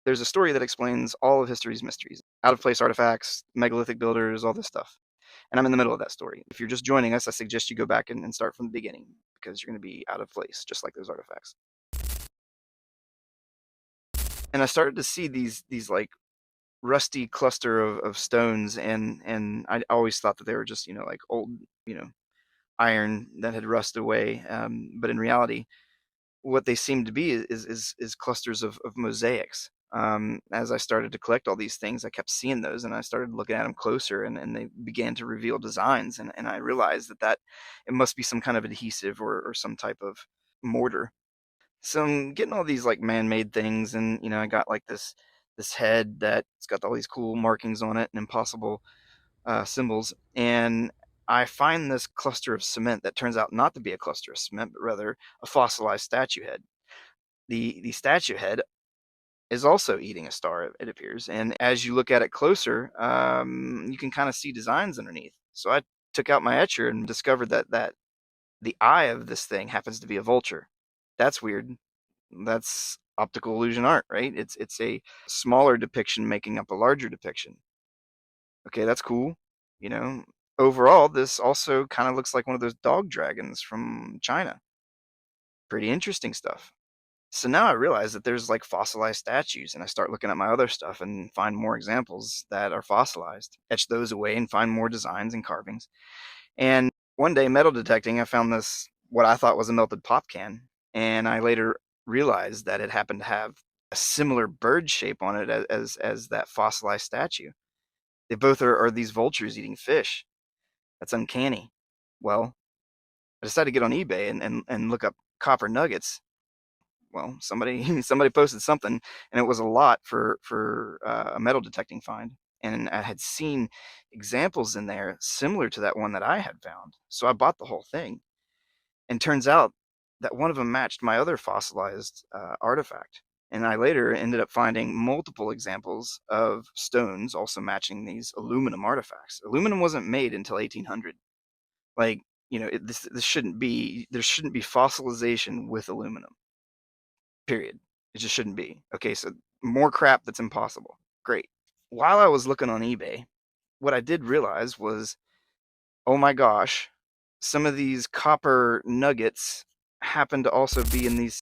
There's a story that explains all of history's mysteries, out of place artifacts, megalithic builders, all this stuff. And I'm in the middle of that story. If you're just joining us, I suggest you go back and start from the beginning because you're going to be out of place, just like those artifacts. And I started to see these like rusty cluster of stones, and I always thought that they were just like old you know iron that had rusted away. But in reality, what they seem to be is clusters of mosaics. As I started to collect all these things, I kept seeing those, and I started looking at them closer, and they began to reveal designs, and I realized that it must be some kind of adhesive or some type of mortar. So I'm getting all these like man-made things, and I got like this head that's got all these cool markings on it and impossible symbols, and I find this cluster of cement that turns out not to be a cluster of cement, but rather a fossilized statue head. The statue head is also eating a star, it appears, and as you look at it closer, you can kind of see designs underneath. So I took out my etcher and discovered that the eye of this thing happens to be a vulture. That's weird. That's optical illusion art, right? It's a smaller depiction making up a larger depiction. Okay, that's cool. You know, overall, this also kind of looks like one of those dog dragons from China. Pretty interesting stuff. So now I realize that there's like fossilized statues, and I start looking at my other stuff and find more examples that are fossilized, etch those away, and find more designs and carvings. And one day, metal detecting, I found this, what I thought was a melted pop can, and I later realized that it happened to have a similar bird shape on it as that fossilized statue. They both are these vultures eating fish. That's uncanny. Well, I decided to get on eBay and look up copper nuggets. Well, somebody somebody posted something, and it was a lot for a metal detecting find, and I had seen examples in there similar to that one that I had found. So I bought the whole thing, and turns out that one of them matched my other fossilized artifact. And I later ended up finding multiple examples of stones also matching these aluminum artifacts. Aluminum wasn't made until 1800. Like, this shouldn't be, there shouldn't be fossilization with aluminum. Period. It just shouldn't be. Okay, so more crap that's impossible. Great. While I was looking on eBay, what I did realize was, oh my gosh, some of these copper nuggets happen to also be in these